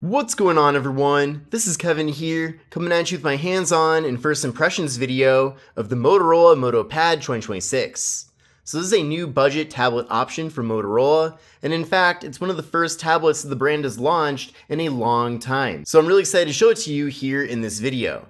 What's going on, everyone? This is Kevin here, coming at you with my hands-on and first impressions video of the Motorola Moto Pad 2026. So this is a new budget tablet option from Motorola, and in fact, it's one of the first tablets that the brand has launched in a long time. So I'm really excited to show it to you here in this video.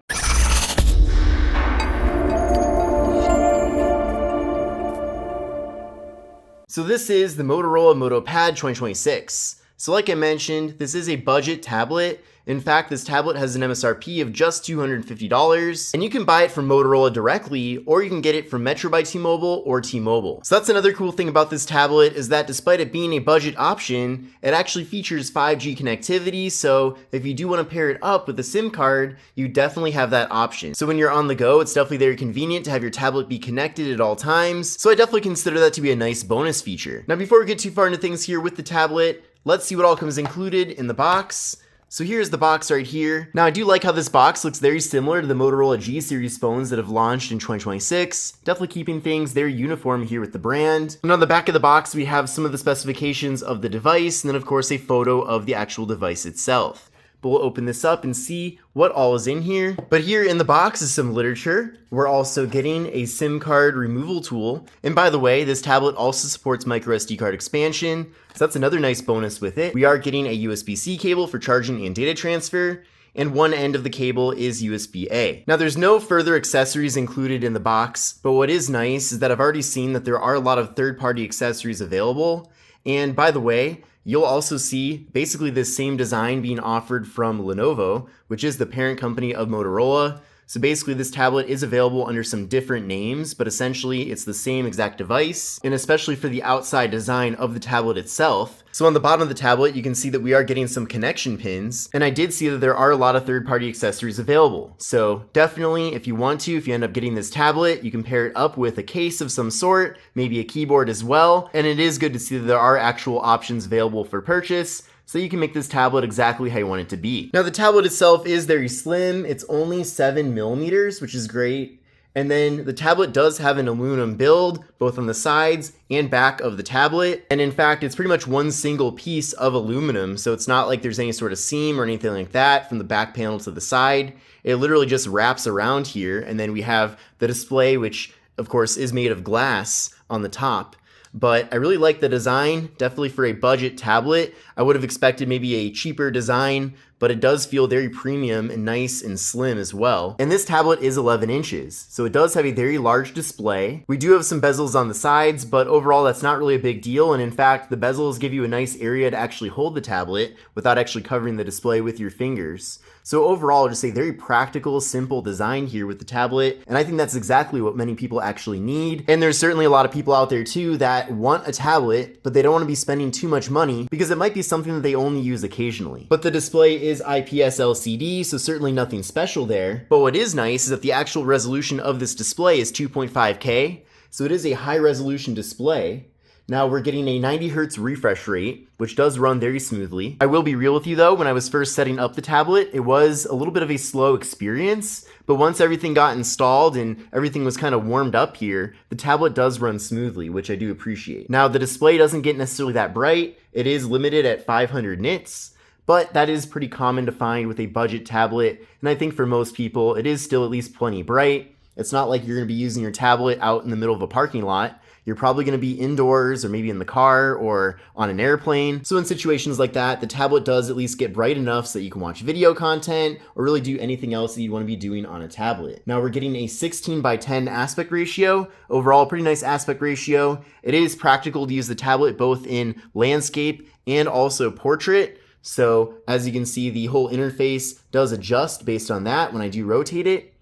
So this is the Motorola Moto Pad 2026. So like I mentioned, this is a budget tablet. In fact, this tablet has an MSRP of just $250, and you can buy it from Motorola directly, or you can get it from Metro by T-Mobile or T-Mobile. So that's another cool thing about this tablet, is that despite it being a budget option, it actually features 5G connectivity, so if you do want to pair it up with a SIM card, you definitely have that option. So when you're on the go, it's definitely very convenient to have your tablet be connected at all times, so I definitely consider that to be a nice bonus feature. Now before we get too far into things here with the tablet, let's see what all comes included in the box. So here's the box right here. Now I do like how this box looks very similar to the Motorola G series phones that have launched in 2026. Definitely keeping things very uniform here with the brand. And on the back of the box, we have some of the specifications of the device, and then of course a photo of the actual device itself. But we'll open this up and see what all is in here. But here in the box is some literature. We're also getting a SIM card removal tool. And by the way, this tablet also supports microSD card expansion, so that's another nice bonus with it. We are getting a USB-C cable for charging and data transfer, and one end of the cable is USB-A. Now there's no further accessories included in the box, but what is nice is that I've already seen that there are a lot of third-party accessories available. And by the way, you'll also see basically this same design being offered from Lenovo, which is the parent company of Motorola. So basically this tablet is available under some different names, but essentially it's the same exact device, and especially for the outside design of the tablet itself. So on the bottom of the tablet, you can see that we are getting some connection pins, and I did see that there are a lot of third-party accessories available. So definitely, if you end up getting this tablet, you can pair it up with a case of some sort, maybe a keyboard as well, and it is good to see that there are actual options available for purchase, so you can make this tablet exactly how you want it to be. Now the tablet itself is very slim. It's only 7mm, which is great. And then the tablet does have an aluminum build, both on the sides and back of the tablet. And in fact, it's pretty much one single piece of aluminum, so it's not like there's any sort of seam or anything like that from the back panel to the side. It literally just wraps around here, and then we have the display, which of course is made of glass on the top. But I really like the design. Definitely for a budget tablet, I would have expected maybe a cheaper design, but it does feel very premium and nice and slim as well. And this tablet is 11 inches, so it does have a very large display. We do have some bezels on the sides, but overall that's not really a big deal. And in fact, the bezels give you a nice area to actually hold the tablet without actually covering the display with your fingers. So overall, just a very practical, simple design here with the tablet, and I think that's exactly what many people actually need. And there's certainly a lot of people out there too that want a tablet, but they don't want to be spending too much money because it might be something that they only use occasionally. But the display is IPS LCD, so certainly nothing special there. But what is nice is that the actual resolution of this display is 2.5K, so it is a high resolution display. Now we're getting a 90 Hz refresh rate, which does run very smoothly. I will be real with you though, when I was first setting up the tablet, it was a little bit of a slow experience, but once everything got installed and everything was kind of warmed up here, the tablet does run smoothly, which I do appreciate. Now the display doesn't get necessarily that bright. It is limited at 500 nits, but that is pretty common to find with a budget tablet, and I think for most people, it is still at least plenty bright. It's not like you're gonna be using your tablet out in the middle of a parking lot. You're probably going to be indoors or maybe in the car or on an airplane. So in situations like that, the tablet does at least get bright enough so that you can watch video content or really do anything else that you want to be doing on a tablet. Now we're getting a 16:10 aspect ratio. Overall, pretty nice aspect ratio. It is practical to use the tablet both in landscape and also portrait. So as you can see, the whole interface does adjust based on that when I do rotate it.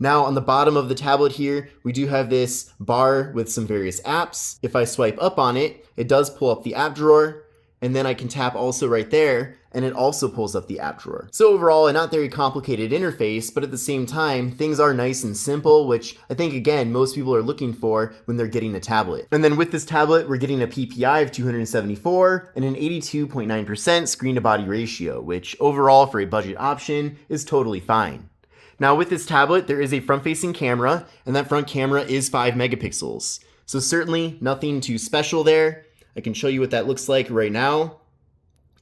Now on the bottom of the tablet here, we do have this bar with some various apps. If I swipe up on it, it does pull up the app drawer, and then I can tap also right there, and it also pulls up the app drawer. So overall, a not very complicated interface, but at the same time, things are nice and simple, which I think, again, most people are looking for when they're getting a tablet. And then with this tablet, we're getting a PPI of 274 and an 82.9% screen to body ratio, which overall for a budget option is totally fine. Now with this tablet, there is a front-facing camera, and that front camera is 5 megapixels. So certainly nothing too special there. I can show you what that looks like right now.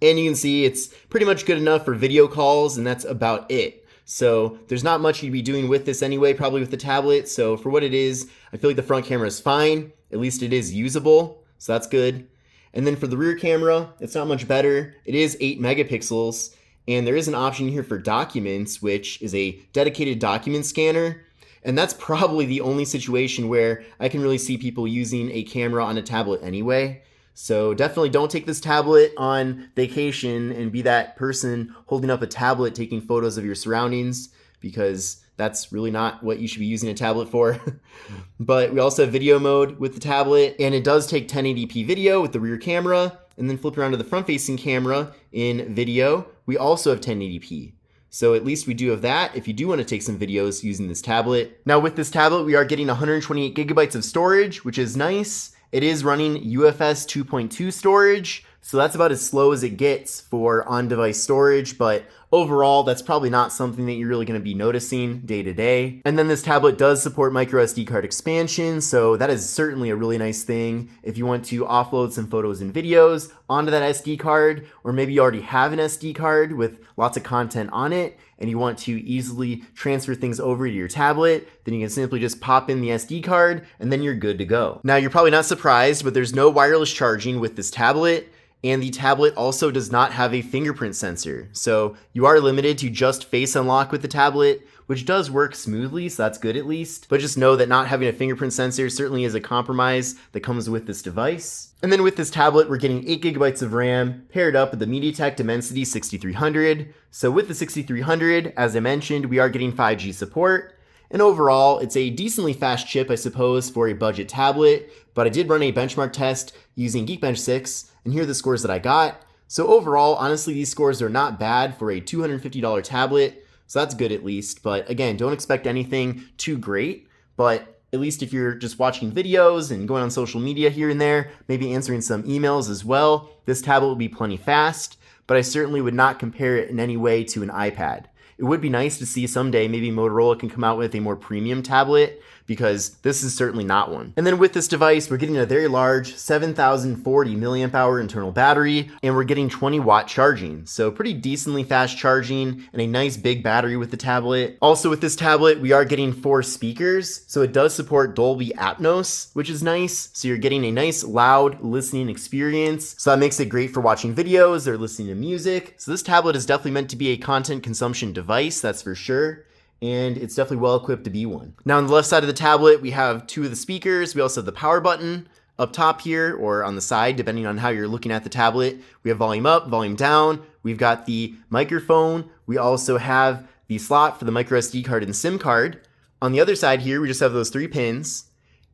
And you can see it's pretty much good enough for video calls, and that's about it. So there's not much you'd be doing with this anyway, probably with the tablet. So for what it is, I feel like the front camera is fine. At least it is usable, so that's good. And then for the rear camera, it's not much better. It is 8 megapixels, and there is an option here for documents, which is a dedicated document scanner. And that's probably the only situation where I can really see people using a camera on a tablet anyway. So definitely don't take this tablet on vacation and be that person holding up a tablet taking photos of your surroundings, because that's really not what you should be using a tablet for. But we also have video mode with the tablet, and it does take 1080p video with the rear camera, and then flip around to the front-facing camera in video. We also have 1080p. So at least we do have that if you do want to take some videos using this tablet. Now with this tablet, we are getting 128 gigabytes of storage, which is nice. It is running UFS 2.2 storage, so that's about as slow as it gets for on-device storage, but overall, that's probably not something that you're really going to be noticing day to day. And then this tablet does support micro SD card expansion, so that is certainly a really nice thing if you want to offload some photos and videos onto that SD card, or maybe you already have an SD card with lots of content on it, and you want to easily transfer things over to your tablet, then you can simply just pop in the SD card, and then you're good to go. Now, you're probably not surprised, but there's no wireless charging with this tablet, and the tablet also does not have a fingerprint sensor. So you are limited to just face unlock with the tablet, which does work smoothly, so that's good at least. But just know that not having a fingerprint sensor certainly is a compromise that comes with this device. And then with this tablet, we're getting 8 gigabytes of RAM paired up with the MediaTek Dimensity 6300. So with the 6300, as I mentioned, we are getting 5G support. And overall, it's a decently fast chip, I suppose, for a budget tablet, but I did run a benchmark test using Geekbench 6, and here are the scores that I got. So overall, honestly, these scores are not bad for a $250 tablet, so that's good at least. But again, don't expect anything too great, but at least if you're just watching videos and going on social media here and there, maybe answering some emails as well, this tablet will be plenty fast, but I certainly would not compare it in any way to an iPad. It would be nice to see someday maybe Motorola can come out with a more premium tablet, because this is certainly not one. And then with this device, we're getting a very large 7040 milliamp hour internal battery, and we're getting 20 watt charging. So pretty decently fast charging and a nice big battery with the tablet. Also with this tablet, we are getting 4 speakers. So it does support Dolby Atmos, which is nice. So you're getting a nice loud listening experience. So that makes it great for watching videos or listening to music. So this tablet is definitely meant to be a content consumption device, that's for sure. And it's definitely well equipped to be one. Now on the left side of the tablet, we have 2 of the speakers. We also have the power button up top here, or on the side, depending on how you're looking at the tablet. We have volume up, volume down. We've got the microphone. We also have the slot for the micro SD card and SIM card. On the other side here, we just have those 3 pins.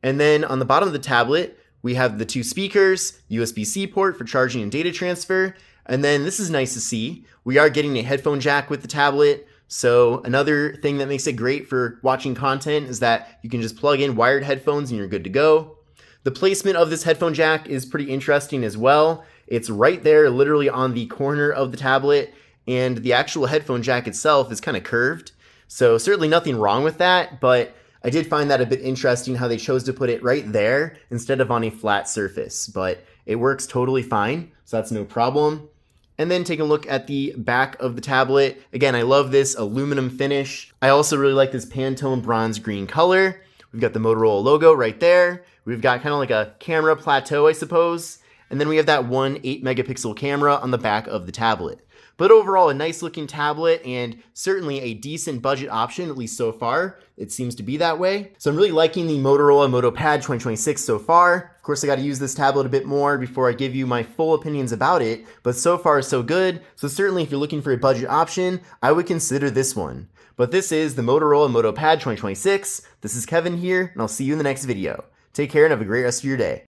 And then on the bottom of the tablet, we have the 2 speakers, USB-C port for charging and data transfer. And then this is nice to see. We are getting a headphone jack with the tablet. So another thing that makes it great for watching content is that you can just plug in wired headphones and you're good to go. The placement of this headphone jack is pretty interesting as well. It's right there, literally on the corner of the tablet, and the actual headphone jack itself is kind of curved. So certainly nothing wrong with that, but I did find that a bit interesting how they chose to put it right there instead of on a flat surface, but it works totally fine, so that's no problem. And then take a look at the back of the tablet. Again, I love this aluminum finish. I also really like this Pantone bronze green color. We've got the Motorola logo right there. We've got kind of like a camera plateau, I suppose. And then we have that one 8 megapixel camera on the back of the tablet. But overall, a nice looking tablet and certainly a decent budget option, at least so far. It seems to be that way. So I'm really liking the Motorola Moto Pad 2026 so far. Of course, I got to use this tablet a bit more before I give you my full opinions about it, but so far so good. So certainly if you're looking for a budget option, I would consider this one. But this is the Motorola Moto Pad 2026. This is Kevin here, and I'll see you in the next video. Take care and have a great rest of your day.